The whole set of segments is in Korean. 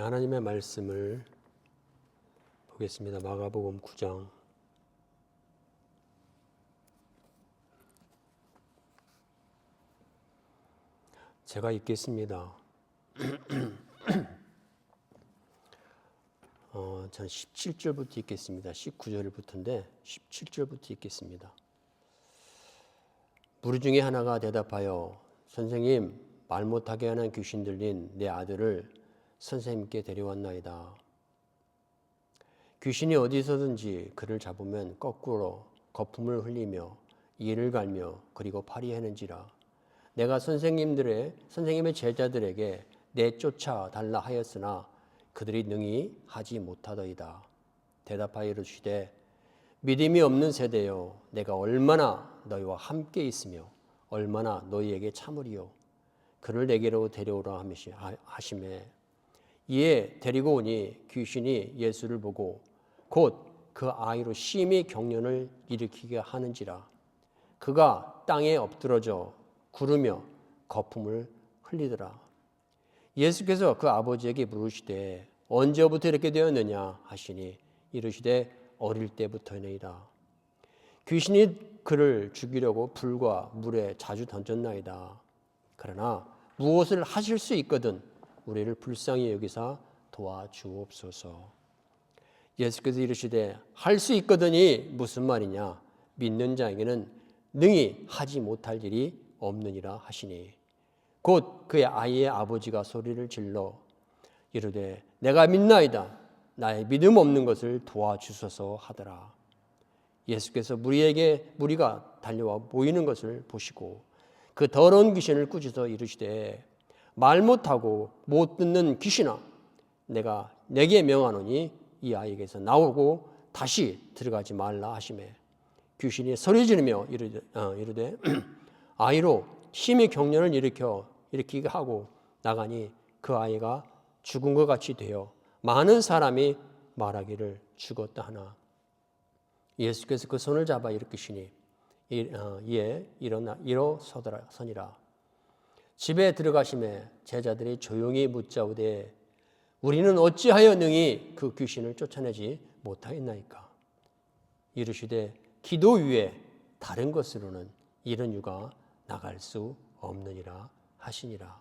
하나님의 말씀을 보겠습니다. 마가복음 9장. 제가 읽겠습니다. 전 17절부터 읽겠습니다. 19절부터인데 17절부터 읽겠습니다. 무리 중에 하나가 대답하여 선생님, 말 못하게 하는 귀신 들린 내 아들을 선생님께 데려왔나이다. 귀신이 어디서든지 그를 잡으면 거꾸로 거품을 흘리며 이를 갈며 그리고 파리하는지라. 내가 선생님의 제자들에게 내쫓아 달라 하였으나 그들이 능히 하지 못하더이다. 대답하여 이르시되 믿음이 없는 세대여, 내가 얼마나 너희와 함께 있으며 얼마나 너희에게 참으리요. 그를 내게로 데려오라 하시매 이에 데리고 오니 귀신이 예수를 보고 곧 그 아이로 심히 경련을 일으키게 하는지라. 그가 땅에 엎드러져 구르며 거품을 흘리더라. 예수께서 그 아버지에게 물으시되 언제부터 이렇게 되었느냐 하시니 이르시되 어릴 때부터니이다. 귀신이 그를 죽이려고 불과 물에 자주 던졌나이다. 그러나 무엇을 하실 수 있거든 우리를 불쌍히 여기사 도와주옵소서. 예수께서 이르시되 할 수 있거든이 무슨 말이냐? 믿는 자에게는 능히 하지 못할 일이 없느니라 하시니 곧 그의 아이의 아버지가 소리를 질러 이르되 내가 믿나이다. 나의 믿음 없는 것을 도와주소서 하더라. 예수께서 무리가 달려와 모이는 것을 보시고 그 더러운 귀신을 꾸짖어 이르시되 말 못하고 못 듣는 귀신아, 내가 내게 명하노니 이 아이에게서 나오고 다시 들어가지 말라 하시매 귀신이 소리 지르며 이르되 아이로 심히 경련을 일으키게 하고 나가니 그 아이가 죽은 것 같이 되어 많은 사람이 말하기를 죽었다 하나 예수께서 그 손을 잡아 일으키시니 이에 일어서니라. 집에 들어가심에 제자들이 조용히 묻자오되 우리는 어찌하여 능히 그 귀신을 쫓아내지 못하였나이까? 이르시되 기도 위에 다른 것으로는 이런 유가 나갈 수 없느니라 하시니라.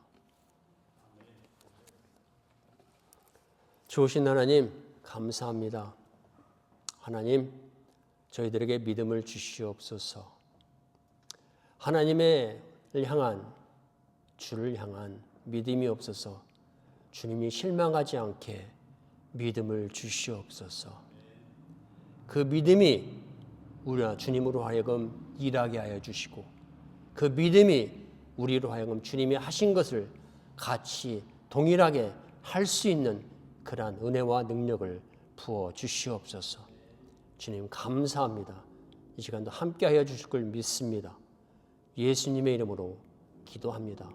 좋으신 하나님 감사합니다. 하나님 저희들에게 믿음을 주시옵소서. 하나님을 향한 주를 향한 믿음이 없어서 주님이 실망하지 않게 믿음을 주시옵소서. 그 믿음이 우리가 주님으로 하여금 일하게 하여 주시고 그 믿음이 우리로 하여금 주님이 하신 것을 같이 동일하게 할 수 있는 그러한 은혜와 능력을 부어 주시옵소서. 주님 감사합니다. 이 시간도 함께 하여 주실 걸 믿습니다. 예수님의 이름으로 기도합니다.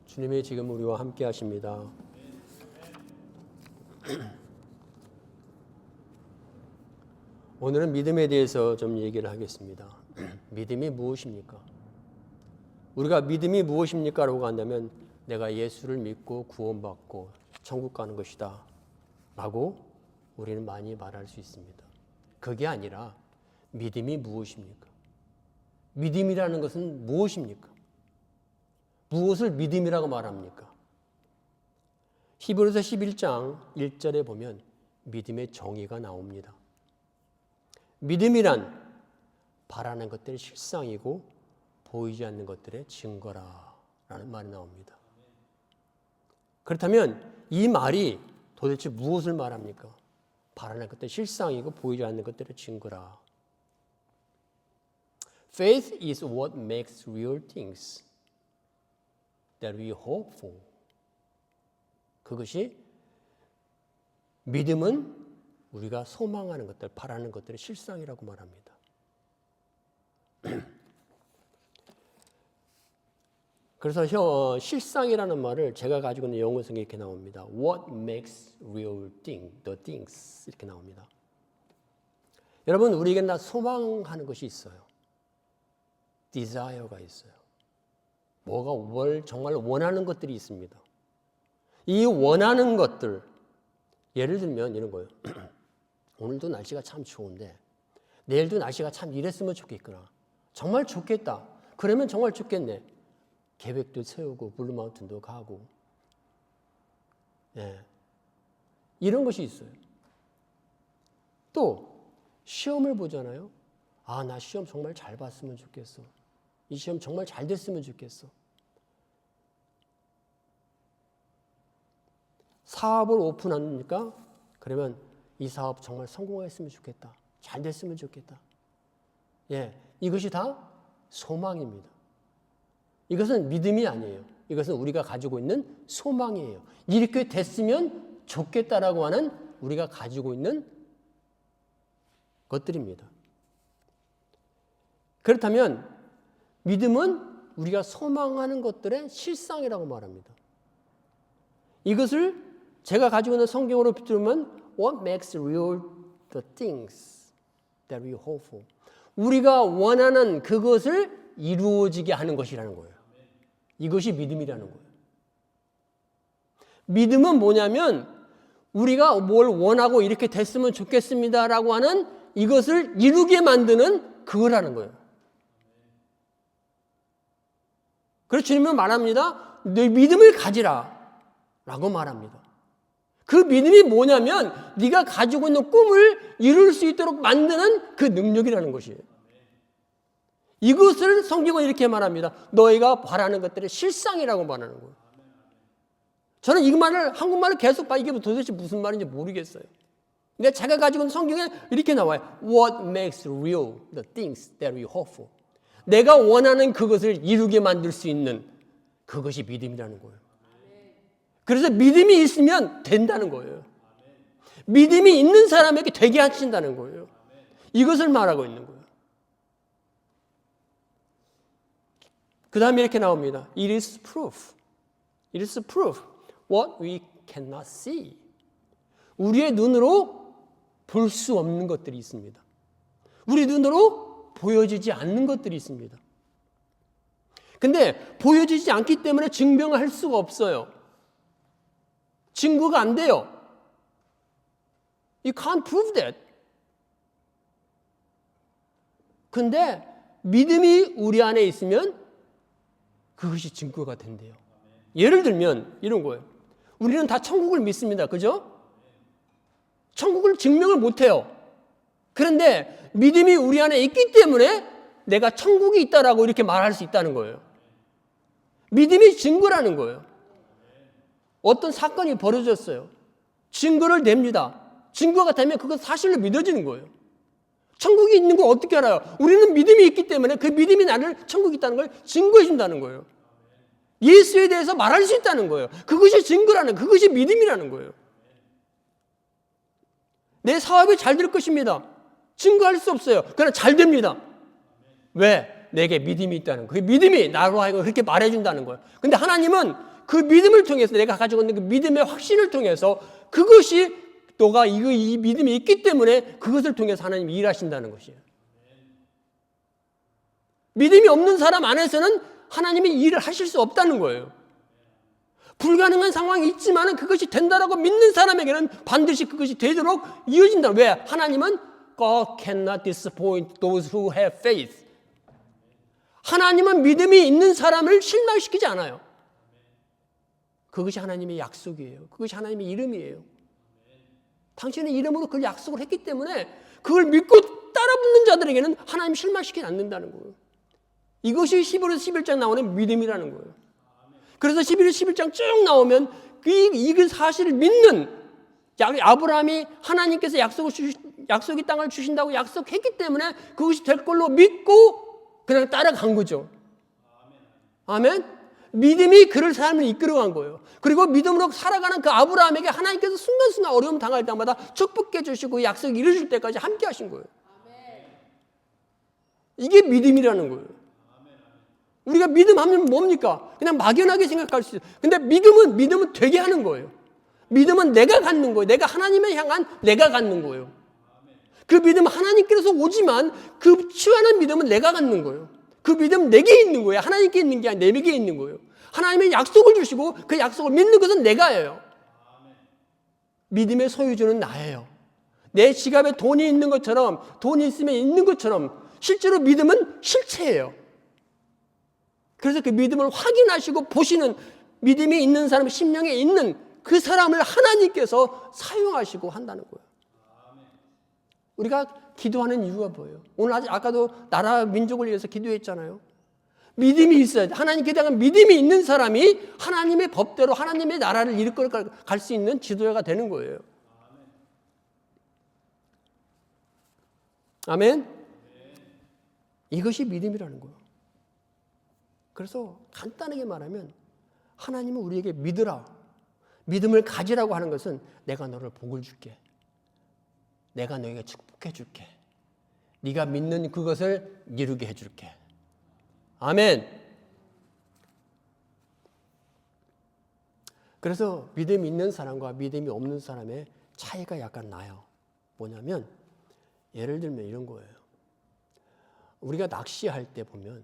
주님이 지금 우리와 함께 하십니다. 오늘은 믿음에 대해서 좀 얘기를 하겠습니다. 믿음이 무엇입니까? 우리가 믿음이 무엇입니까? 라고 한다면 내가 예수를 믿고 구원받고 천국 가는 것이다 라고 우리는 많이 말할 수 있습니다. 그게 아니라 믿음이 무엇입니까? 믿음이라는 것은 무엇입니까? 무엇을 믿음이라고 말합니까? 히브리서 11장 1절에 보면 믿음의 정의가 나옵니다. 믿음이란 바라는 것들의 실상이고 보이지 않는 것들의 증거라 라는 말이 나옵니다. 그렇다면 이 말이 도대체 무엇을 말합니까? 바라는 것들의 실상이고 보이지 않는 것들의 증거라. Faith is what makes real things that we hope for. 그것이 믿음은 우리가 소망하는 것들, 바라는 것들의 실상이라고 말합니다. 그래서 실상이라는 말을 제가 가지고 있는 영어 성경에 이렇게 나옵니다. What makes real thing, the things 이렇게 나옵니다. 여러분 우리에게는 다 소망하는 것이 있어요. desire가 있어요. 뭘 정말 원하는 것들이 있습니다. 이 원하는 것들, 예를 들면 이런 거예요. 오늘도 날씨가 참 좋은데 내일도 날씨가 참 이랬으면 좋겠구나. 정말 좋겠다. 그러면 정말 좋겠네. 계획도 세우고 블루마운틴도 가고, 예, 이런 것이 있어요. 또 시험을 보잖아요. 아, 나 시험 정말 잘 봤으면 좋겠어. 이 시험 정말 잘 됐으면 좋겠어. 사업을 오픈하니까 그러면 이 사업 정말 성공했으면 좋겠다. 잘 됐으면 좋겠다. 예, 이것이 다 소망입니다. 이것은 믿음이 아니에요. 이것은 우리가 가지고 있는 소망이에요. 이렇게 됐으면 좋겠다라고 하는 우리가 가지고 있는 것들입니다. 그렇다면 믿음은 우리가 소망하는 것들의 실상이라고 말합니다. 이것을 제가 가지고 있는 성경으로 비추면 What makes real the things that we hope for? 우리가 원하는 그것을 이루어지게 하는 것이라는 거예요. 이것이 믿음이라는 거예요. 믿음은 뭐냐면 우리가 뭘 원하고 이렇게 됐으면 좋겠습니다라고 하는 이것을 이루게 만드는 그거라는 거예요. 그래서 주님은 말합니다. 너 믿음을 가지라 라고 말합니다. 그 믿음이 뭐냐면 네가 가지고 있는 꿈을 이룰 수 있도록 만드는 그 능력이라는 것이에요. 이것을 성경은 이렇게 말합니다. 너희가 바라는 것들의 실상이라고 말하는 거예요. 저는 이 말을 한국말을 계속 봐. 이게 도대체 무슨 말인지 모르겠어요. 근데 제가 가지고 있는 성경에 이렇게 나와요. What makes real the things that we hope for? 내가 원하는 그것을 이루게 만들 수 있는 그것이 믿음이라는 거예요. 그래서 믿음이 있으면 된다는 거예요. 믿음이 있는 사람에게 되게 하신다는 거예요. 이것을 말하고 있는 거예요. 그 다음에 이렇게 나옵니다. It is proof. It is proof. What we cannot see. 우리의 눈으로 볼 수 없는 것들이 있습니다. 우리 눈으로 보여지지 않는 것들이 있습니다. 근데 보여지지 않기 때문에 증명을 할 수가 없어요. 증거가 안 돼요. You can't prove that. 근데 믿음이 우리 안에 있으면 그것이 증거가 된대요. 예를 들면 이런 거예요. 우리는 다 천국을 믿습니다. 그죠? 천국을 증명을 못해요. 그런데 믿음이 우리 안에 있기 때문에 내가 천국이 있다라고 이렇게 말할 수 있다는 거예요. 믿음이 증거라는 거예요. 어떤 사건이 벌어졌어요. 증거를 냅니다. 증거가 되면 그건 사실로 믿어지는 거예요. 천국이 있는 걸 어떻게 알아요? 우리는 믿음이 있기 때문에 그 믿음이 나를 천국이 있다는 걸 증거해 준다는 거예요. 예수에 대해서 말할 수 있다는 거예요. 그것이 증거라는, 그것이 믿음이라는 거예요. 내 사업이 잘 될 것입니다. 증거할 수 없어요. 그러나 잘 됩니다. 왜? 내게 믿음이 있다는 거예요. 그 믿음이 나로 하여금 그렇게 말해준다는 거예요. 근데 하나님은 그 믿음을 통해서 내가 가지고 있는 그 믿음의 확신을 통해서 그것이 너가 이 믿음이 있기 때문에 그것을 통해서 하나님이 일하신다는 것이에요. 믿음이 없는 사람 안에서는 하나님이 일을 하실 수 없다는 거예요. 불가능한 상황이 있지만 그것이 된다라고 믿는 사람에게는 반드시 그것이 되도록 이어진다. 왜? 하나님은 God cannot disappoint those who have faith. 하나님은 믿음이 있는 사람을 실망시키지 않아요. 그것이 하나님의 약속이에요. 그것이 하나님의 이름이에요. 당신의 이름으로 그 약속을 했기 때문에 그걸 믿고 따라붙는 자들에게는 하나님이 실망시키지 않는다는 거예요. 이것이 11에서 11장 나오는 믿음이라는 거예요. 그래서 11에서 11장 쭉 나오면 이 사실을 믿는 아브라함이 하나님께서 약속의 땅을 주신다고 약속했기 때문에 그것이 될 걸로 믿고 그냥 따라간 거죠. 아멘. 믿음이 그를 삶을 이끌어간 거예요. 그리고 믿음으로 살아가는 그 아브라함에게 하나님께서 순간순간 어려움 당할 때마다 축복해 주시고 약속 이루어질 때까지 함께 하신 거예요. 이게 믿음이라는 거예요. 우리가 믿음하면 뭡니까? 그냥 막연하게 생각할 수 있어요. 근데 믿음은 되게 하는 거예요. 믿음은 내가 갖는 거예요. 내가 하나님을 향한 내가 갖는 거예요. 그 믿음은 하나님께서 오지만 그 취하는 믿음은 내가 갖는 거예요. 그 믿음 내게 있는 거예요. 하나님께 있는 게 아니라 내게 있는 거예요. 하나님의 약속을 주시고 그 약속을 믿는 것은 내가예요. 믿음의 소유주는 나예요. 내 지갑에 돈이 있는 것처럼, 돈이 있으면 있는 것처럼 실제로 믿음은 실체예요. 그래서 그 믿음을 확인하시고 보시는, 믿음이 있는 사람, 심령에 있는 그 사람을 하나님께서 사용하시고 한다는 거예요. 우리가 기도하는 이유가 뭐예요? 오늘 아까도 나라 민족을 위해서 기도했잖아요. 믿음이 있어야 돼. 하나님께 대한 믿음이 있는 사람이 하나님의 법대로 하나님의 나라를 이끌어 갈 수 있는 지도자가 되는 거예요. 아멘? 이것이 믿음이라는 거예요. 그래서 간단하게 말하면 하나님은 우리에게 믿으라, 믿음을 가지라고 하는 것은 내가 너를 복을 줄게, 내가 너에게 축복해 줄게, 네가 믿는 그것을 이루게 해줄게. 아멘. 그래서 믿음이 있는 사람과 믿음이 없는 사람의 차이가 약간 나요. 뭐냐면 예를 들면 이런 거예요. 우리가 낚시할 때 보면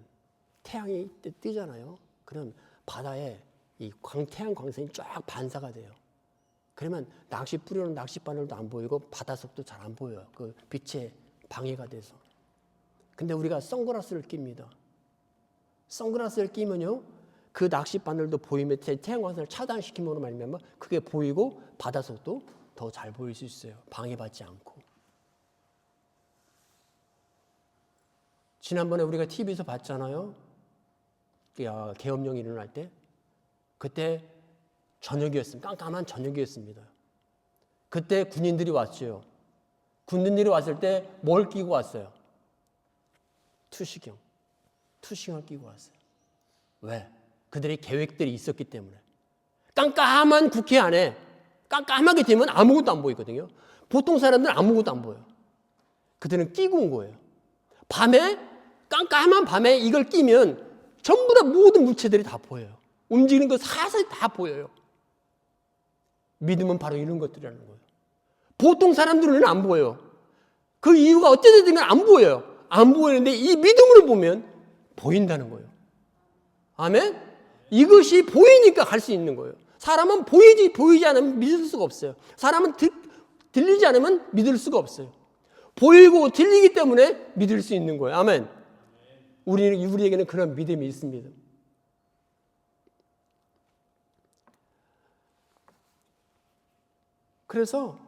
태양이 뜨잖아요. 그럼 바다에 이 태양 광선이 쫙 반사가 돼요. 그러면 낚시 뿌려놓은 낚싯바늘도 안 보이고 바닷속도 잘 안 보여요. 그 빛에 방해가 돼서. 근데 우리가 선글라스를 낍니다. 선글라스를 끼면요, 그 낚싯바늘도 보이면 태양광선을 차단시키므로 말미암아 그게 보이고 바닷속도 더 잘 보일 수 있어요. 방해받지 않고. 지난번에 우리가 TV에서 봤잖아요. 계엄령이 일어날 때. 그때 저녁이었습니다. 깜깜한 저녁이었습니다. 그때 군인들이 왔죠. 군인들이 왔을 때 뭘 끼고 왔어요? 투시경을 끼고 왔어요. 왜? 그들의 계획들이 있었기 때문에. 깜깜한 국회 안에 깜깜하게 되면 아무것도 안 보이거든요. 보통 사람들은 아무것도 안 보여요. 그들은 끼고 온 거예요. 밤에, 깜깜한 밤에 이걸 끼면 전부 다 모든 물체들이 다 보여요. 움직이는 거 사사히 다 보여요. 믿음은 바로 이런 것들이라는 거예요. 보통 사람들은 안 보여요. 그 이유가 어쨌든 되면 안 보여요. 안 보이는데 이 믿음으로 보면 보인다는 거예요. 아멘? 이것이 보이니까 갈 수 있는 거예요. 사람은 보이지 않으면 믿을 수가 없어요. 사람은 들리지 않으면 믿을 수가 없어요. 보이고 들리기 때문에 믿을 수 있는 거예요. 아멘. 우리에게는 그런 믿음이 있습니다. 그래서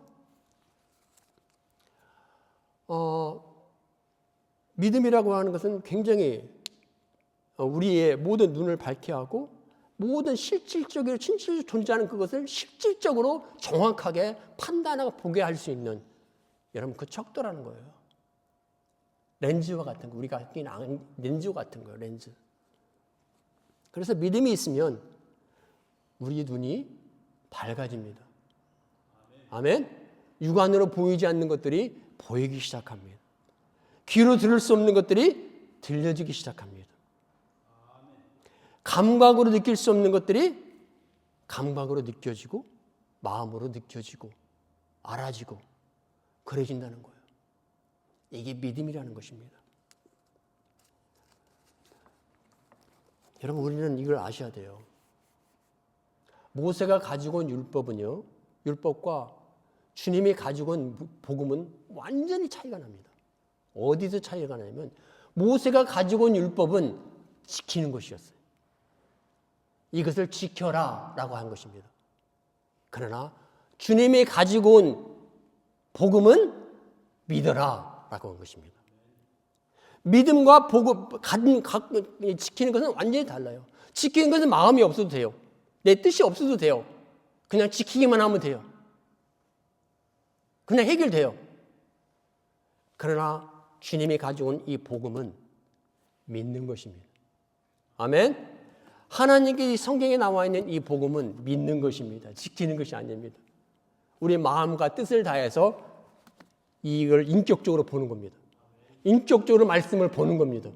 믿음이라고 하는 것은 굉장히 우리의 모든 눈을 밝게 하고 모든 실질적으로 존재하는 그것을 실질적으로 정확하게 판단하고 보게 할 수 있는, 여러분, 그 척도라는 거예요. 렌즈와 같은 거, 우리가 끼는 렌즈와 같은 거예요. 렌즈. 그래서 믿음이 있으면 우리 눈이 밝아집니다. 아멘. 육안으로 보이지 않는 것들이 보이기 시작합니다. 귀로 들을 수 없는 것들이 들려지기 시작합니다. 감각으로 느낄 수 없는 것들이 감각으로 느껴지고 마음으로 느껴지고 알아지고 그래진다는 거예요. 이게 믿음이라는 것입니다. 여러분, 우리는 이걸 아셔야 돼요. 모세가 가지고 온 율법은요, 율법과 주님이 가지고 온 복음은 완전히 차이가 납니다. 어디서 차이가 나냐면 모세가 가지고 온 율법은 지키는 것이었어요. 이것을 지켜라 라고 한 것입니다. 그러나 주님이 가지고 온 복음은 믿어라 라고 한 것입니다. 믿음과 복음, 지키는 것은 완전히 달라요. 지키는 것은 마음이 없어도 돼요. 내 뜻이 없어도 돼요. 그냥 지키기만 하면 돼요. 그냥 해결돼요. 그러나 주님이 가져온 이 복음은 믿는 것입니다. 아멘? 하나님께 성경에 나와 있는 이 복음은 믿는 것입니다. 지키는 것이 아닙니다. 우리 마음과 뜻을 다해서 이걸 인격적으로 보는 겁니다. 인격적으로 말씀을 보는 겁니다.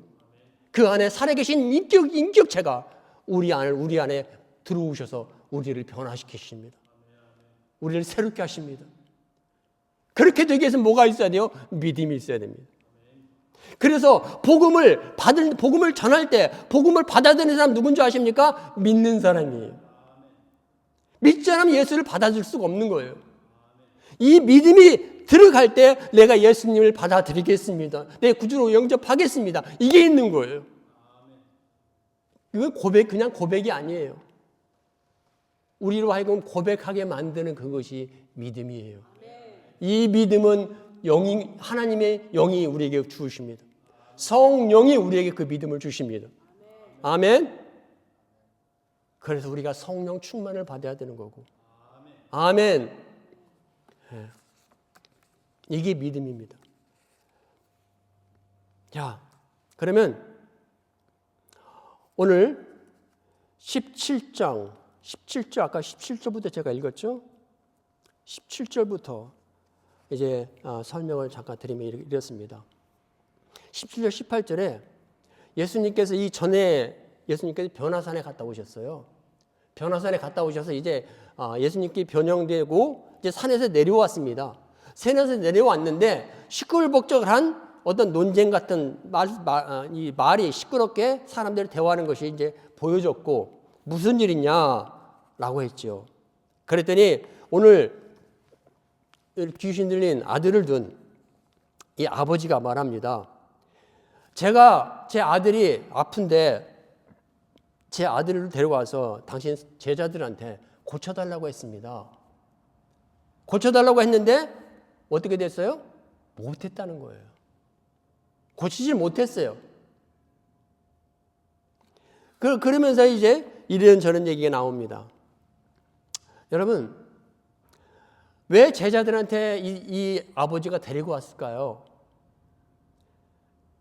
그 안에 살아계신 인격체가 우리 안에 들어오셔서 우리를 변화시키십니다. 우리를 새롭게 하십니다. 그렇게 되기 위해서 뭐가 있어야 돼요? 믿음이 있어야 됩니다. 그래서 복음을 전할 때 복음을 받아들이는 사람 누군 줄 아십니까? 믿는 사람이에요. 믿지 않으면 예수를 받아줄 수가 없는 거예요. 이 믿음이 들어갈 때 내가 예수님을 받아들이겠습니다. 내 구주로 영접하겠습니다. 이게 있는 거예요. 이건 그냥 고백이 아니에요. 우리로 하여금 고백하게 만드는 그것이 믿음이에요. 이 믿음은 하나님의 영이 우리에게 주십니다. 성령이 우리에게 그 믿음을 주십니다. 아멘. 그래서 우리가 성령 충만을 받아야 되는 거고. 아멘. 이게 믿음입니다. 자, 그러면 오늘 17절 아까 17절부터 제가 읽었죠? 17절부터 이제 설명을 잠깐 드리면 이렇습니다. 17절 18절에 예수님께서 예수님께서 변화산에 갔다 오셨어요. 변화산에 갔다 오셔서 이제 예수님께 변형되고 이제 산에서 내려왔습니다. 산에서 내려왔는데 시끌벅적한 어떤 논쟁 같은 이 말이 시끄럽게 사람들이 대화하는 것이 이제 보여졌고 무슨 일이냐라고 했죠. 그랬더니 오늘 귀신 들린 아들을 둔 이 아버지가 말합니다. 제가 제 아들이 아픈데 제 아들을 데려와서 당신 제자들한테 고쳐달라고 했습니다. 고쳐달라고 했는데 어떻게 됐어요? 못했다는 거예요. 고치질 못했어요. 그러면서 이제 이런저런 얘기가 나옵니다. 여러분, 왜 제자들한테 이 아버지가 데리고 왔을까요?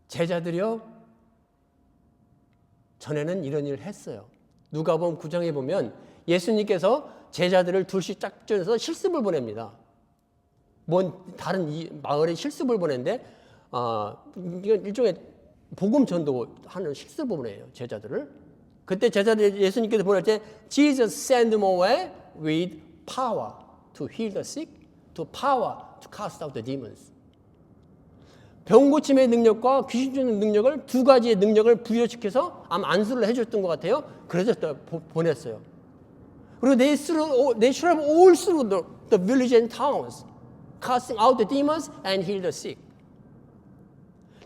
제자들이요, 전에는 이런 일을 했어요. 누가복음 9장에 보면 예수님께서 제자들을 둘씩 짝지어서 실습을 보냅니다. 다른 마을에 실습을 보냈는데 이건 일종의 복음 전도하는 실습을 보내요, 제자들을. 그때 제자들 예수님께서 보낼 때 Jesus sent them away with power to heal the sick, to power to cast out the demons. 병 고침의 능력과 귀신 쫓는 능력을 두 가지의 능력을 부여시켜서 아마 안수를 해줬던 것 같아요. 그래서 보냈어요. 그리고 they should have all through the village and towns, casting out the demons and heal the sick.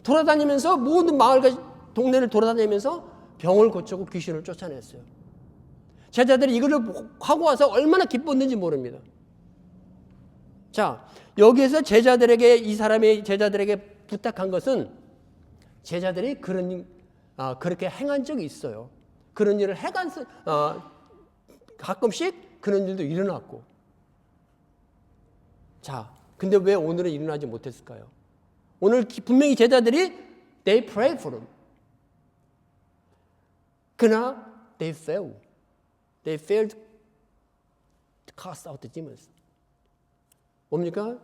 돌아다니면서 모든 마을과 동네를 돌아다니면서 병을 고치고 귀신을 쫓아냈어요. 제자들이 이걸 하고 와서 얼마나 기뻤는지 모릅니다. 자, 여기에서 이 사람이 제자들에게 부탁한 것은 제자들이 그렇게 행한 적이 있어요. 그런 일을 가끔씩 그런 일도 일어났고. 자, 근데 왜 오늘은 일어나지 못했을까요? 오늘 분명히 제자들이 they prayed for him. 그러나 they failed. They failed to cast out the demons. 뭡니까?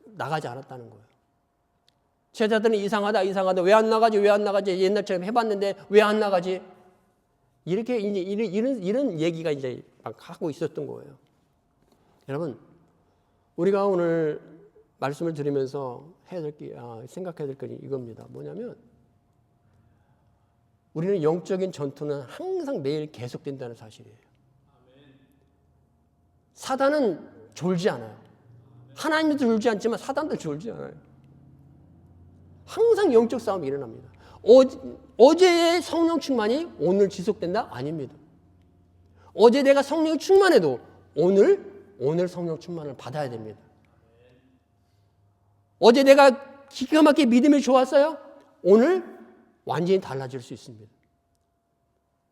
나가지 않았다는 거예요. 제자들은 이상하다. 왜 안 나가지? 옛날처럼 해봤는데 왜 안 나가지? 이렇게 이제 이런 얘기가 이제 막 하고 있었던 거예요. 여러분, 우리가 오늘 말씀을 들으면서 생각해야 될 건 이겁니다. 뭐냐면 우리는 영적인 전투는 항상 매일 계속된다는 사실이에요. 사단은 졸지 않아요. 하나님도 졸지 않지만 사단도 졸지 않아요. 항상 영적 싸움이 일어납니다. 어제의 성령 충만이 오늘 지속된다? 아닙니다. 어제 내가 성령 충만해도 오늘 성령 충만을 받아야 됩니다. 어제 내가 기가 막히게 믿음이 좋았어요? 오늘 완전히 달라질 수 있습니다.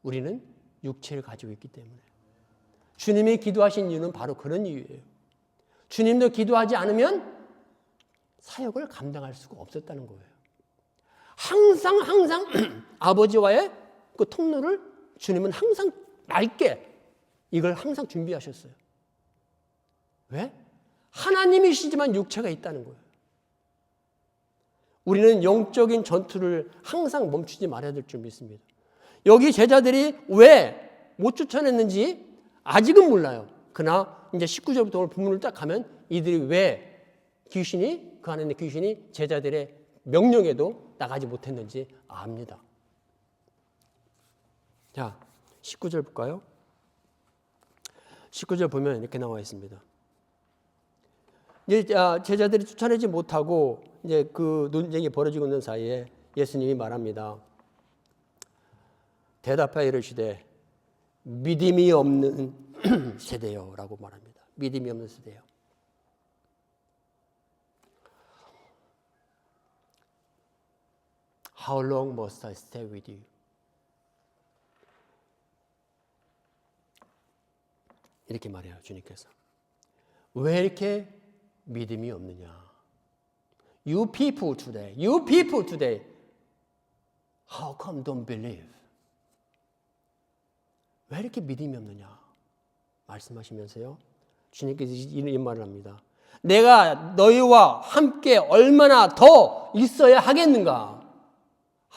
우리는 육체를 가지고 있기 때문에. 주님이 기도하신 이유는 바로 그런 이유예요. 주님도 기도하지 않으면 사역을 감당할 수가 없었다는 거예요. 항상 아버지와의 그 통로를 주님은 항상 맑게 이걸 항상 준비하셨어요. 왜? 하나님이시지만 육체가 있다는 거예요. 우리는 영적인 전투를 항상 멈추지 말아야 될 줄 믿습니다. 여기 제자들이 왜 못 쫓아냈는지 아직은 몰라요. 그러나 이제 19절부터 오늘 본문을 딱 가면 이들이 왜 그 안에 있는 귀신이 제자들의 명령에도 나가지 못했는지 압니다. 자, 19절 볼까요? 19절 보면 이렇게 나와 있습니다. 이제 제자들이 쫓아내지 못하고 이제 그 논쟁이 벌어지고 있는 사이에 예수님이 말합니다. 대답하여 이르시되 믿음이 없는 세대요라고 말합니다. 믿음이 없는 세대요. How long must I stay with you? 이렇게 말해요, 주님께서. 왜 이렇게 믿음이 없느냐? You people today, how come don't believe? 왜 이렇게 믿음이 없느냐? 말씀하시면서요, 주님께서 이 말을 합니다. 내가 너희와 함께 얼마나 더 있어야 하겠는가?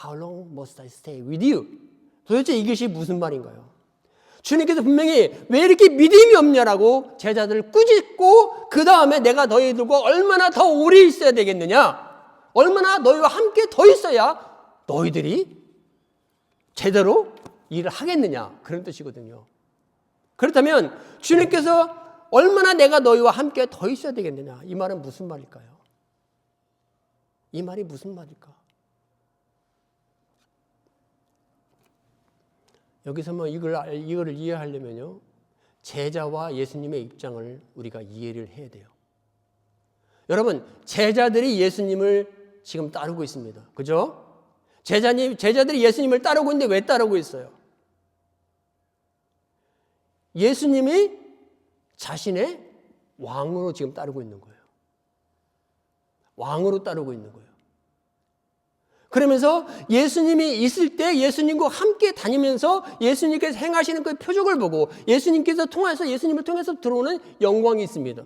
How long must I stay with you? 도대체 이것이 무슨 말인가요? 주님께서 분명히 왜 이렇게 믿음이 없냐라고 제자들을 꾸짖고 그 다음에 내가 너희들과 얼마나 더 오래 있어야 되겠느냐? 얼마나 너희와 함께 더 있어야 너희들이 제대로 일을 하겠느냐? 그런 뜻이거든요. 그렇다면 주님께서 얼마나 내가 너희와 함께 더 있어야 되겠느냐? 이 말은 무슨 말일까요? 이 말이 무슨 말일까? 여기서 뭐 이거를 이해하려면요, 제자와 예수님의 입장을 우리가 이해를 해야 돼요. 여러분, 제자들이 예수님을 지금 따르고 있습니다. 그죠? 제자들이 예수님을 따르고 있는데 왜 따르고 있어요? 예수님이 자신의 왕으로 지금 따르고 있는 거예요. 왕으로 따르고 있는 거예요. 그러면서 예수님이 있을 때 예수님과 함께 다니면서 예수님께서 행하시는 그 표적을 보고 예수님께서 통해서 예수님을 통해서 들어오는 영광이 있습니다.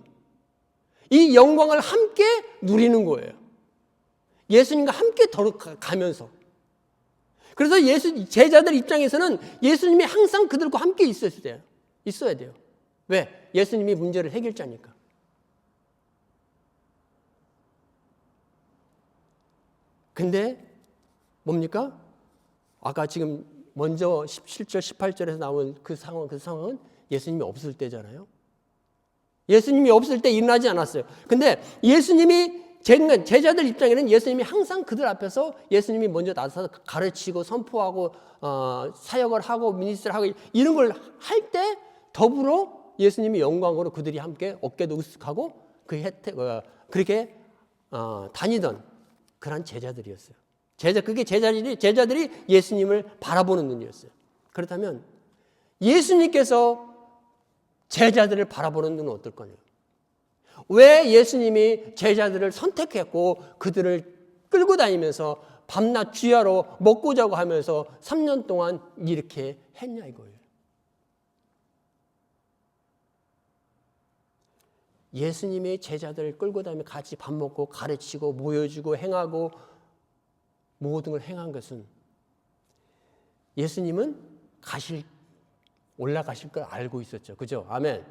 이 영광을 함께 누리는 거예요. 예수님과 함께 가면서. 그래서 제자들 입장에서는 예수님이 항상 그들과 함께 있어야 돼요. 왜? 예수님이 문제를 해결자니까. 근데 뭡니까? 아까 지금 먼저 17절, 18절에서 나온 그 상황은 예수님이 없을 때잖아요. 예수님이 없을 때 일어나지 않았어요. 근데 제자들 입장에는 예수님이 항상 그들 앞에서 예수님이 먼저 나서서 가르치고 선포하고 사역을 하고 미니스트를 하고 이런 걸 할 때 더불어 예수님이 영광으로 그들이 함께 어깨도 으쓱하고 그 혜택 그렇게 다니던 그런 제자들이었어요. 그게 제자들이 예수님을 바라보는 눈이었어요. 그렇다면 예수님께서 제자들을 바라보는 눈은 어떨 거냐? 왜 예수님이 제자들을 선택했고 그들을 끌고 다니면서 밤낮 주야로 먹고 자고 하면서 3년 동안 이렇게 했냐 이거예요. 예수님이 제자들을 끌고 다니며 같이 밥 먹고 가르치고 모여주고 행하고 모든 걸 행한 것은 예수님은 올라가실 걸 알고 있었죠. 그죠? 아멘.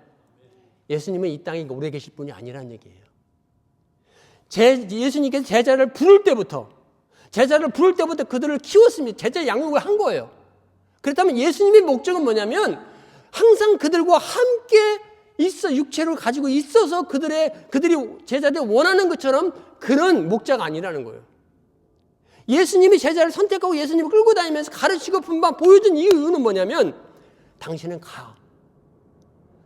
예수님은 이 땅에 오래 계실 분이 아니라는 얘기예요. 예수님께서 제자를 부를 때부터 그들을 키웠습니다. 제자 양육을 한 거예요. 그렇다면 예수님의 목적은 뭐냐면 항상 그들과 함께 육체를 가지고 있어서 그들이 제자들이 원하는 것처럼 그런 목자가 아니라는 거예요. 예수님이 제자를 선택하고 예수님을 끌고 다니면서 가르치고 분반 보여준 이유는 뭐냐면 당신은 가.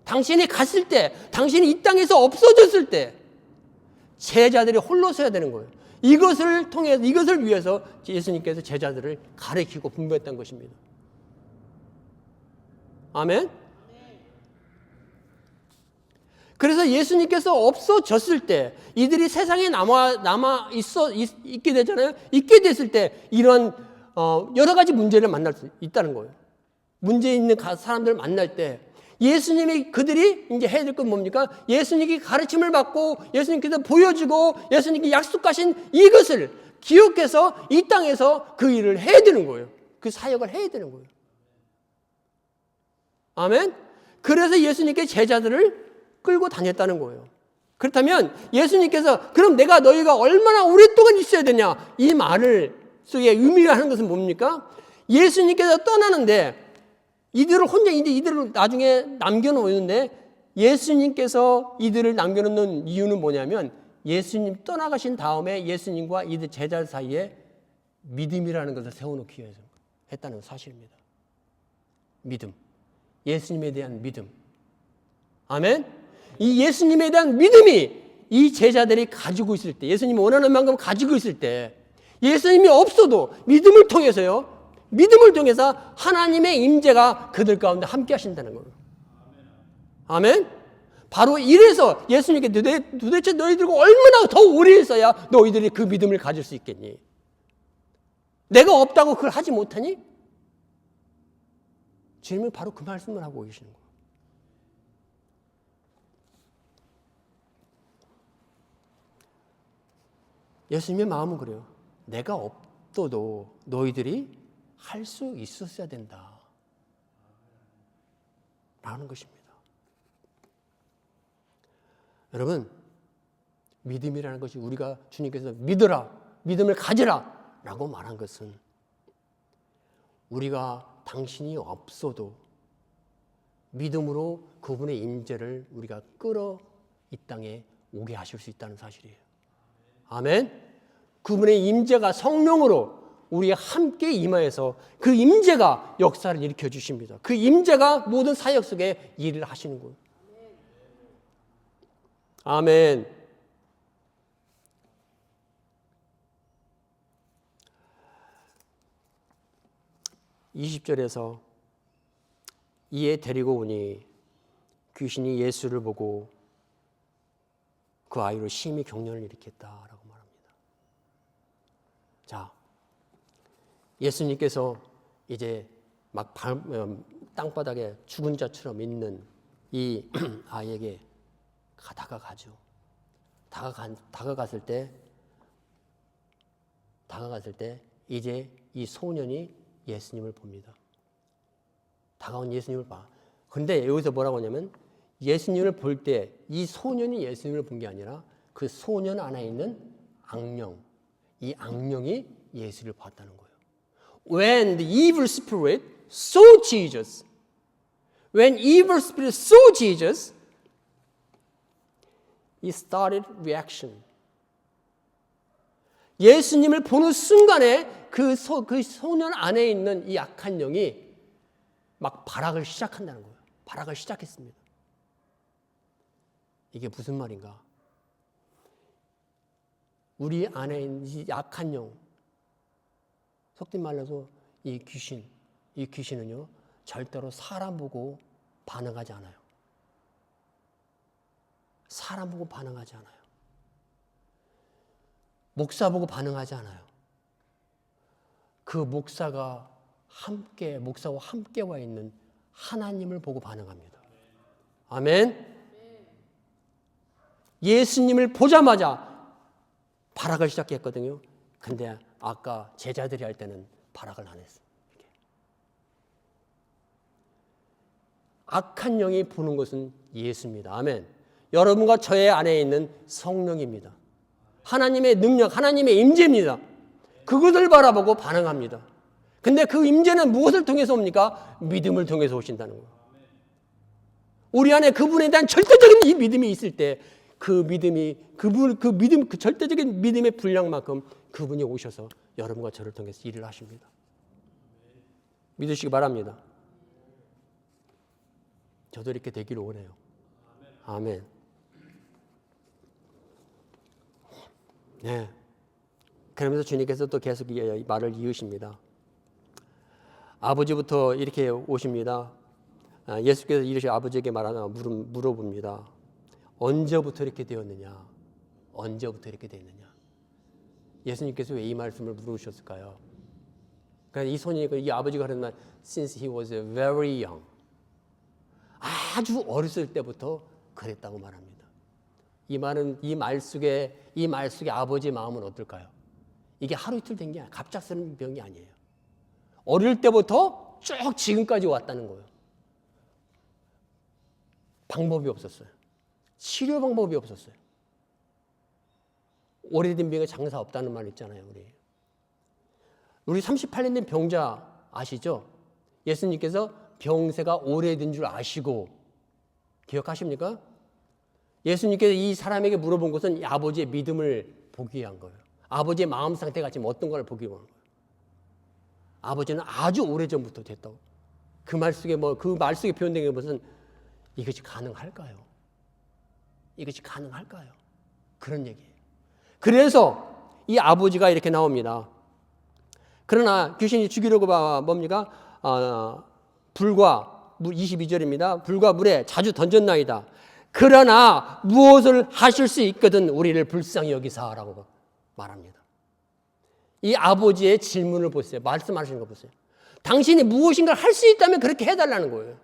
당신이 갔을 때, 당신이 이 땅에서 없어졌을 때 제자들이 홀로 서야 되는 거예요. 이것을 위해서 예수님께서 제자들을 가르치고 분배했던 것입니다. 아멘? 그래서 예수님께서 없어졌을 때 이들이 세상에 있게 되잖아요. 있게 됐을 때 이런 여러 가지 문제를 만날 수 있다는 거예요. 문제 있는 사람들을 만날 때 그들이 이제 해야 될 건 뭡니까? 예수님께 가르침을 받고 예수님께서 보여주고 예수님께 약속하신 이것을 기억해서 이 땅에서 그 일을 해야 되는 거예요. 그 사역을 해야 되는 거예요. 아멘? 그래서 예수님께 제자들을 끌고 다녔다는 거예요. 그렇다면 예수님께서 그럼 내가 너희가 얼마나 오랫동안 있어야 되냐? 이 말을 속에 의미가 하는 것은 뭡니까? 예수님께서 떠나는데 이들을 혼자 이들을 나중에 남겨놓는데 예수님께서 이들을 남겨놓는 이유는 뭐냐면 예수님 떠나가신 다음에 예수님과 이들 제자 사이에 믿음이라는 것을 세워놓기 위해서 했다는 사실입니다. 믿음. 예수님에 대한 믿음. 아멘? 이 예수님에 대한 믿음이 이 제자들이 가지고 있을 때, 예수님이 원하는 만큼 가지고 있을 때, 예수님이 없어도 믿음을 통해서요, 믿음을 통해서 하나님의 임재가 그들 가운데 함께 하신다는 거예요. 아멘? 바로 이래서 예수님께 도대체 너희들과 얼마나 더 오래 있어야 너희들이 그 믿음을 가질 수 있겠니? 내가 없다고 그걸 하지 못하니? 주님은 바로 그 말씀을 하고 계시는 거예요. 예수님의 마음은 그래요. 내가 없어도 너희들이 할 수 있었어야 된다. 라는 것입니다. 여러분, 믿음이라는 것이 우리가 주님께서 믿으라, 믿음을 가지라 라고 말한 것은 우리가 당신이 없어도 믿음으로 그분의 임재를 우리가 끌어 이 땅에 오게 하실 수 있다는 사실이에요. 아멘. 그분의 임재가 성령으로 우리가 함께 임하여서 그 임재가 역사를 일으켜 주십니다. 그 임재가 모든 사역 속에 일을 하시는 거예요. 아멘. (20절에서) 이에 데리고 오니 귀신이 예수를 보고 그 아이로 심히 경련을 일으켰다라고 말합니다. 자, 예수님께서 이제 막 땅바닥에 죽은 자처럼 있는 이 아이에게 다가가죠. 다가갔을 때 이제 이 소년이 예수님을 봅니다. 다가온 예수님을 봐. 근데 여기서 뭐라고 하냐면 예수님을 볼 때 이 소년이 예수님을 본 게 아니라 그 소년 안에 있는 악령, 이 악령이 예수를 봤다는 거예요. When the evil spirit saw Jesus, when evil spirit saw Jesus, it started reaction. 예수님을 보는 순간에 그 소년 안에 있는 이 악한 영이 막 발악을 시작한다는 거예요. 발악을 시작했습니다. 이게 무슨 말인가? 우리 안에 있는 이 악한 영, 속된 말로서 이 귀신은요 절대로 사람 보고 반응하지 않아요. 사람 보고 반응하지 않아요. 목사 보고 반응하지 않아요. 그 목사와 함께 와 있는 하나님을 보고 반응합니다. 아멘. 예수님을 보자마자 발악을 시작했거든요. 근데 아까 제자들이 할 때는 발악을 안 했어요. 악한 영이 보는 것은 예수입니다. 아멘. 여러분과 저의 안에 있는 성령입니다. 하나님의 능력, 하나님의 임재입니다. 그것을 바라보고 반응합니다. 근데 그 임재는 무엇을 통해서 옵니까? 믿음을 통해서 오신다는 거예요. 우리 안에 그분에 대한 절대적인 이 믿음이 있을 때 그 절대적인 믿음의 분량만큼 그분이 오셔서 여러분과 저를 통해서 일을 하십니다. 믿으시기 바랍니다. 저도 이렇게 되기를 원해요. 아멘. 네. 그러면서 주님께서 또 계속 이 말을 이으십니다. 아버지부터 이렇게 오십니다. 예수께서 이르시 아버지에게 물어봅니다. 언제부터 이렇게 되었느냐? 언제부터 이렇게 되었느냐? 예수님께서 왜 이 말씀을 물으셨을까요? 그러니까 이 손이 이 아버지가 하는 말, since he was very young, 아주 어렸을 때부터 그랬다고 말합니다. 이 말 속에 아버지의 마음은 어떨까요? 이게 하루 이틀 된 게 아니에요. 갑작스러운 병이 아니에요. 어릴 때부터 쭉 지금까지 왔다는 거예요. 방법이 없었어요. 치료 방법이 없었어요. 오래된 병에 장사 없다는 말 있잖아요. 우리 38년 된 병자 아시죠? 예수님께서 병세가 오래된 줄 아시고, 기억하십니까? 예수님께서 이 사람에게 물어본 것은 이 아버지의 믿음을 보기 위한 거예요. 아버지의 마음 상태가 지금 어떤 걸 보기 위한 거예요. 아버지는 아주 오래전부터 됐다고. 그 말 속에 표현된 게 무슨, 이것이 가능할까요? 이것이 가능할까요? 그런 얘기예요. 그래서 이 아버지가 이렇게 나옵니다. 그러나 귀신이 죽이려고 뭡니까? 불과 22절입니다. 불과 물에 자주 던졌나이다. 그러나 무엇을 하실 수 있거든 우리를 불쌍히 여기사라고 말합니다. 이 아버지의 질문을 보세요. 말씀하시는 거 보세요. 당신이 무엇인가를 할 수 있다면 그렇게 해달라는 거예요.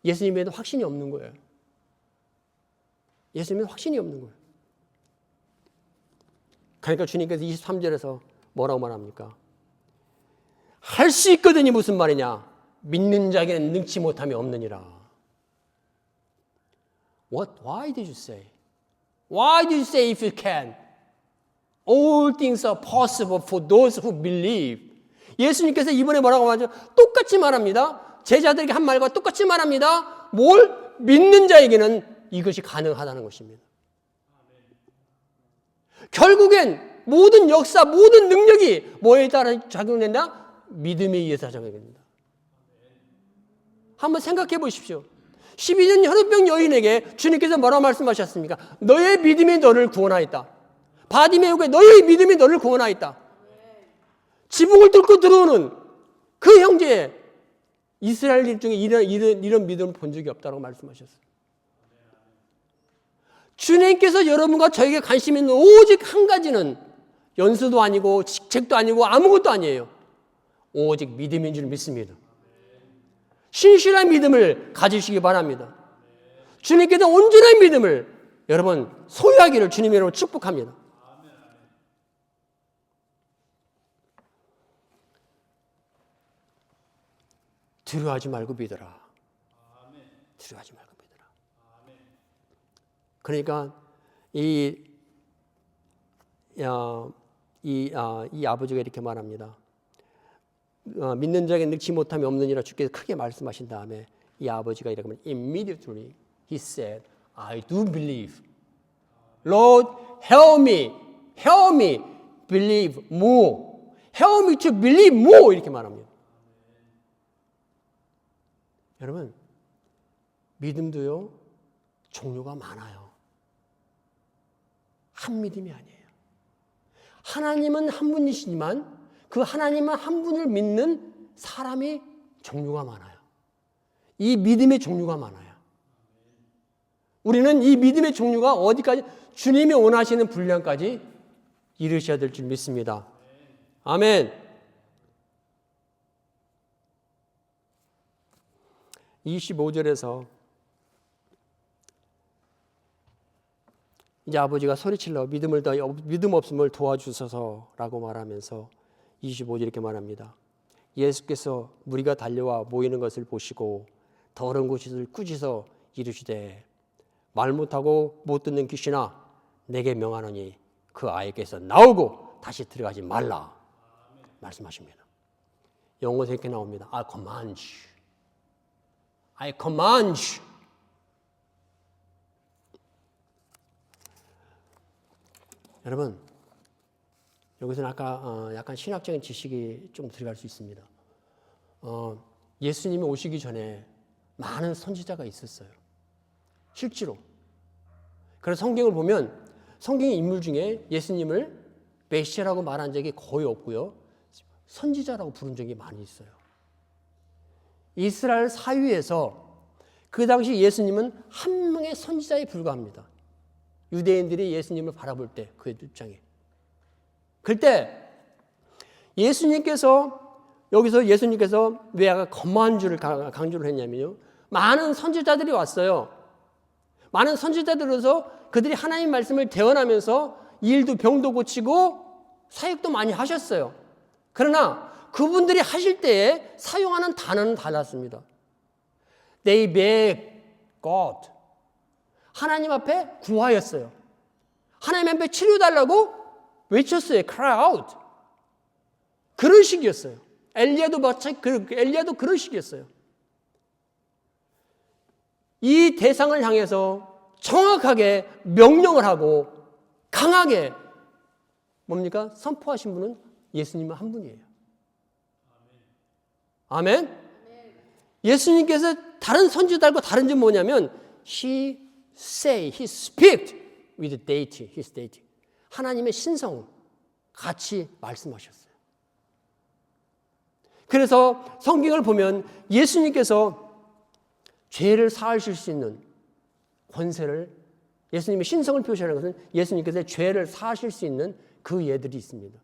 예수님에도 확신이 없는 거예요. 예수님에도 확신이 없는 거예요. 그러니까 주님께서 23절에서 뭐라고 말합니까? 할 수 있거든이 무슨 말이냐? 믿는 자에게는 능치 못함이 없느니라. Why did you say? Why did you say if you can? All things are possible for those who believe. 예수님께서 이번에 뭐라고 말하죠? 똑같이 말합니다. 제자들에게 한 말과 똑같이 말합니다. 뭘? 믿는 자에게는 이것이 가능하다는 것입니다. 결국엔 모든 역사, 모든 능력이 뭐에 따라 작용된다? 믿음에 의해서 작용됩니다. 한번 생각해 보십시오. 12년 혈우병 여인에게 주님께서 뭐라고 말씀하셨습니까? 너의 믿음이 너를 구원하였다. 바디메오가 너의 믿음이 너를 구원하였다. 지붕을 뚫고 들어오는 그 형제 이스라엘 중에 이런 믿음을 본 적이 없다고 말씀하셨어요. 주님께서 여러분과 저에게 관심 있는 오직 한 가지는 연수도 아니고 직책도 아니고 아무것도 아니에요. 오직 믿음인 줄 믿습니다. 신실한 믿음을 가지시기 바랍니다. 주님께서 온전한 믿음을 여러분 소유하기를 주님의 이름으로 축복합니다. 두려워하지 말고 믿어라. 두려워하지 말고 믿어라. 그러니까 이 아버지가 이렇게 말합니다. 믿는 자에게 능치 못함이 없느니라 주께서 크게 말씀하신 다음에 이 아버지가 이렇게 말합니다. Immediately he said, I do believe. Lord, help me believe more. Help me to believe more. 이렇게 말합니다. 여러분, 믿음도요, 종류가 많아요. 한 믿음이 아니에요. 하나님은 한 분이시지만 그 하나님은 한 분을 믿는 사람이 종류가 많아요. 이 믿음의 종류가 많아요. 우리는 이 믿음의 종류가 어디까지 주님이 원하시는 분량까지 이르셔야 될 줄 믿습니다. 아멘. 25절에서 이제 아버지가 소리칠러 믿음 없음을 도와주소서라고 말하면서 25절 이렇게 말합니다. 예수께서 무리가 달려와 모이는 것을 보시고 더러운 곳을 꾸짖어 이르시되 말 못하고 못 듣는 귀신아 내게 명하노니 그 아이께서 나오고 다시 들어가지 말라 말씀하십니다. 영어에서 이렇게 나옵니다. I command you. I command you. 여러분, 여기서는 아까 약간 신학적인 지식이 좀 들어갈 수 있습니다. 예수님이 오시기 전에 많은 선지자가 있었어요. 실제로. 그래서 성경을 보면 성경의 인물 중에 예수님을 메시아라고 말한 적이 거의 없고요. 선지자라고 부른 적이 많이 있어요. 이스라엘 사유에서 그 당시 예수님은 한 명의 선지자에 불과합니다. 유대인들이 예수님을 바라볼 때 그의 입장에. 그때 여기서 예수님께서 왜 아까 거만주를 강조를 했냐면요. 많은 선지자들이 왔어요. 많은 선지자들로서 그들이 하나님 말씀을 대언하면서 일도 병도 고치고 사역도 많이 하셨어요. 그러나 그분들이 하실 때에 사용하는 단어는 달랐습니다. They begged God. 하나님 앞에 구하였어요. 하나님 앞에 치료달라고 외쳤어요. cry out. 그런 식이었어요. 엘리야도 그런 식이었어요. 이 대상을 향해서 정확하게 명령을 하고 강하게 뭡니까? 선포하신 분은 예수님은 한 분이에요. 아멘? 예수님께서 다른 선지자들과 다른 점은 뭐냐면 He speak with deity, His deity. 하나님의 신성 같이 말씀하셨어요. 그래서 성경을 보면 예수님께서 죄를 사하실 수 있는 권세를, 예수님의 신성을 표시하는 것은 예수님께서 죄를 사하실 수 있는 그 예들이 있습니다.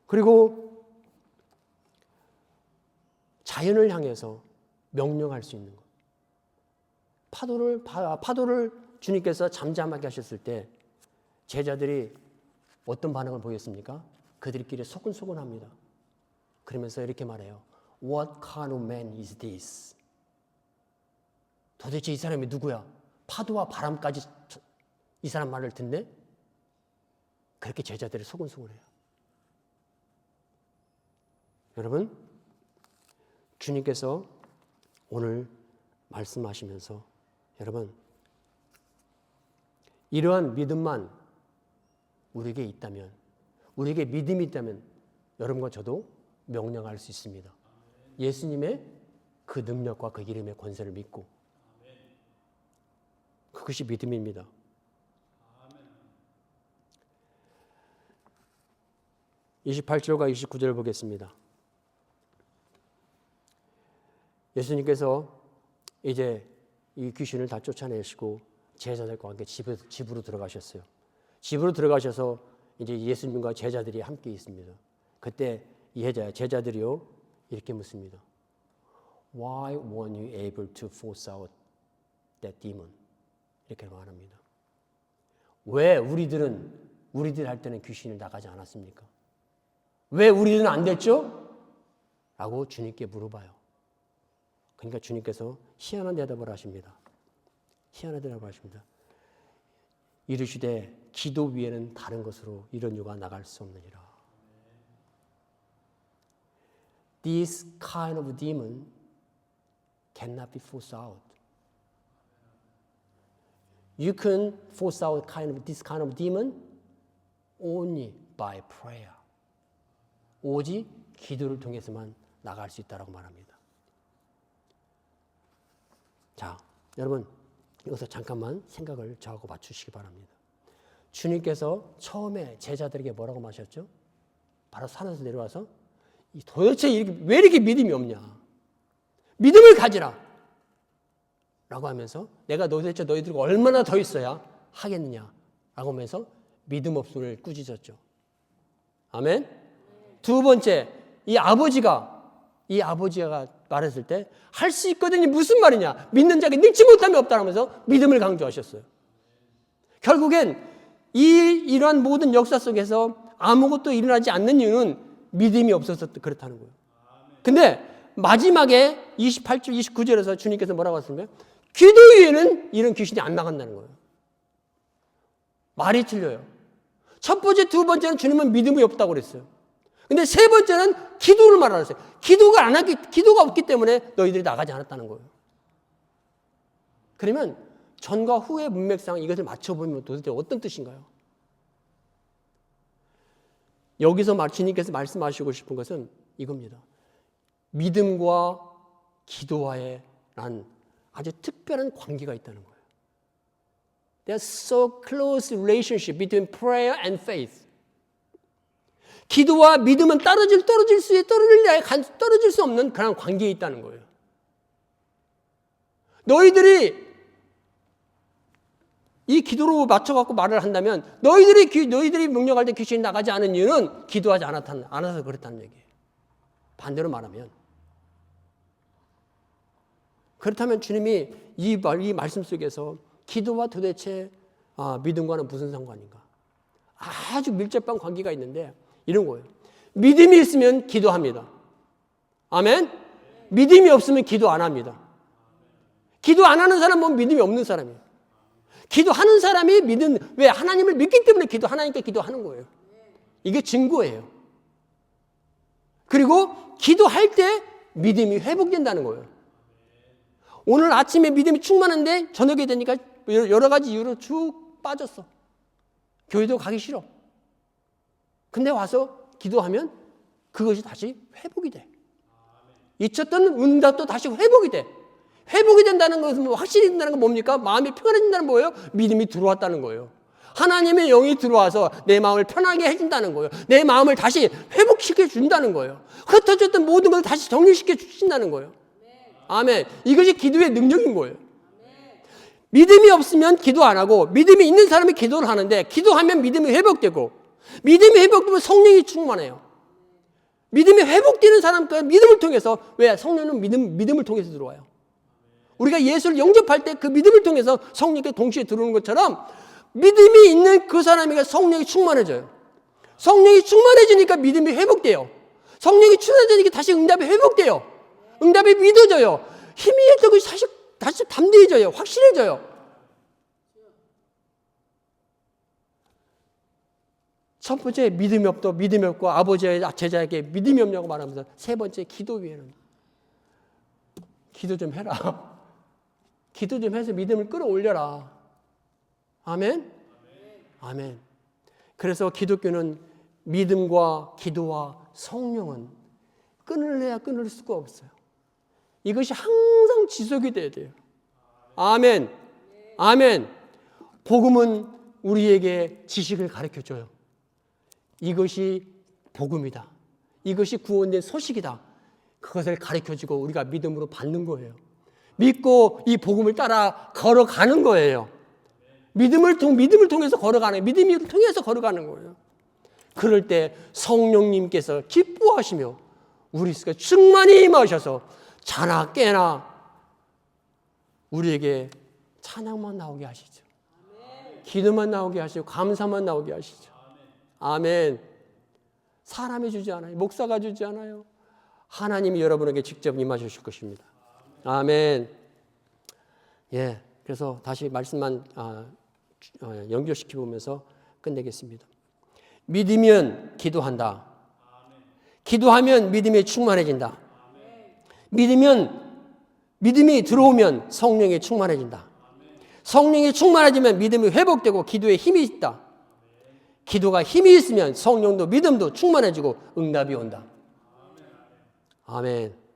그리고 자연을 향해서 명령할 수 있는 것. 파도를 주님께서 잠잠하게 하셨을 때 제자들이 어떤 반응을 보였습니까? 그들끼리 소근소근합니다. 그러면서 이렇게 말해요. What kind of man is this? 도대체 이 사람이 누구야? 파도와 바람까지 이 사람 말을 듣네? 그렇게 제자들이 소근소근해요. 여러분, 주님께서 오늘 말씀하시면서 여러분, 이러한 믿음만 우리에게 있다면, 우리에게 믿음이 있다면 여러분과 저도 명령할 수 있습니다. 예수님의 그 능력과 그 이름의 권세를 믿고, 그것이 믿음입니다. 아멘. 28절과 29절을 보겠습니다. 예수님께서 이제 이 귀신을 다 쫓아내시고 제자들과 함께 집으로 들어가셨어요. 집으로 들어가셔서 이제 예수님과 제자들이 함께 있습니다. 그때 이 제자들이요 이렇게 묻습니다. Why weren't you able to force out that demon? 이렇게 말합니다. 왜 우리들 할 때는 귀신을 나가지 않았습니까? 왜 우리들은 안 됐죠? 라고 주님께 물어봐요. 그러니까 주님께서 희한한 대답을 하십니다. 희한한 대답을 하십니다. 이르시되 기도 위에는 다른 것으로 이런 유가 나갈 수 없느니라. This kind of demon cannot be forced out. You can force out this kind of demon only by prayer. 오직 기도를 통해서만 나갈 수 있다라고 말합니다. 자, 여러분 여기서 잠깐만 생각을 저하고 맞추시기 바랍니다. 주님께서 처음에 제자들에게 뭐라고 마셨죠? 바로 산에서 내려와서 도대체 왜 이렇게 믿음이 없냐? 믿음을 가지라! 라고 하면서 내가 도대체 너희들과 얼마나 더 있어야 하겠느냐? 라고 하면서 믿음 없음을 꾸짖었죠. 아멘? 두 번째, 이 아버지가 말했을 때 할 수 있거든요. 무슨 말이냐? 믿는 자에게 능치 못함이 없다라면서 믿음을 강조하셨어요. 결국엔 이러한 모든 역사 속에서 아무것도 일어나지 않는 이유는 믿음이 없어서 그렇다는 거예요. 근데 마지막에 28절, 29절에서 주님께서 뭐라고 하셨습니까? 기도 위에는 이런 귀신이 안 나간다는 거예요. 말이 틀려요. 첫 번째, 두 번째는 주님은 믿음이 없다고 그랬어요. 근데 세 번째는 기도를 말하셨어요. 기도가 없기 때문에 너희들이 나가지 않았다는 거예요. 그러면 전과 후의 문맥상 이것을 맞춰보면 도대체 어떤 뜻인가요? 여기서 주님께서 말씀하시고 싶은 것은 이겁니다. 믿음과 기도와의 아주 특별한 관계가 있다는 거예요. There's so close relationship between prayer and faith. 기도와 믿음은 떨어질 수 없는 그런 관계에 있다는 거예요. 너희들이 이 기도로 맞춰갖고 말을 한다면 너희들이 명령할 때 귀신이 나가지 않은 이유는 기도하지 않아서 그렇다는 얘기예요. 반대로 말하면. 그렇다면 주님이 이 말씀 속에서 기도와 도대체 믿음과는 무슨 상관인가? 아주 밀접한 관계가 있는데 이런 거예요. 믿음이 있으면 기도합니다. 아멘? 믿음이 없으면 기도 안 합니다. 기도 안 하는 사람은 믿음이 없는 사람이에요. 기도하는 사람이 왜 하나님을 믿기 때문에 하나님께 기도하는 거예요. 이게 증거예요. 그리고 기도할 때 믿음이 회복된다는 거예요. 오늘 아침에 믿음이 충만한데 저녁에 되니까 여러 가지 이유로 쭉 빠졌어. 교회도 가기 싫어. 근데 와서 기도하면 그것이 다시 회복이 돼. 잊혔던 응답도 다시 회복이 돼. 회복이 된다는 것은 확실히 된다는 건 뭡니까? 마음이 편해진다는 거예요. 믿음이 들어왔다는 거예요. 하나님의 영이 들어와서 내 마음을 편하게 해준다는 거예요. 내 마음을 다시 회복시켜 준다는 거예요. 흩어졌던 모든 걸 다시 정리시켜 주신다는 거예요. 아멘. 이것이 기도의 능력인 거예요. 믿음이 없으면 기도 안 하고, 믿음이 있는 사람이 기도를 하는데, 기도하면 믿음이 회복되고, 믿음이 회복되면 성령이 충만해요. 믿음이 회복되는 사람과 믿음을 통해서, 왜? 성령은 믿음을 통해서 들어와요. 우리가 예수를 영접할 때 그 믿음을 통해서 성령께 동시에 들어오는 것처럼 믿음이 있는 그 사람에게 성령이 충만해져요. 성령이 충만해지니까 믿음이 회복돼요. 성령이 충만해지니까 다시 응답이 회복돼요. 응답이 믿어져요. 힘이 되고 다시 담대해져요. 확실해져요. 첫 번째 믿음이 없고 아버지의 제자에게 믿음이 없냐고 말하면서 세 번째 기도 위에는 기도 좀 해라. 기도 좀 해서 믿음을 끌어올려라. 아멘? 아멘. 그래서 기독교는 믿음과 기도와 성령은 끊을래야 끊을 수가 없어요. 이것이 항상 지속이 돼야 돼요. 아멘. 아멘. 복음은 우리에게 지식을 가르쳐줘요. 이것이 복음이다. 이것이 구원된 소식이다. 그것을 가르쳐주고 우리가 믿음으로 받는 거예요. 믿고 이 복음을 따라 걸어가는 거예요. 믿음을 통해서 걸어가는, 믿음을 통해서 걸어가는 거예요. 그럴 때 성령님께서 기뻐하시며 우리 속에 충만히 임하셔서 자나 깨나 우리에게 찬양만 나오게 하시죠. 기도만 나오게 하시고 감사만 나오게 하시죠. 아멘. 사람이 주지 않아요. 목사가 주지 않아요. 하나님이 여러분에게 직접 임하실 것입니다. 아멘. 예, 그래서 다시 말씀만 연결시켜 보면서 끝내겠습니다. 믿으면 기도한다. 기도하면 믿음이 충만해진다. 믿음이 들어오면 성령이 충만해진다. 성령이 충만해지면 믿음이 회복되고 기도에 힘이 있다. 기도가 힘이 있으면 성령도 믿음도 충만해지고 응답이 온다. 아멘.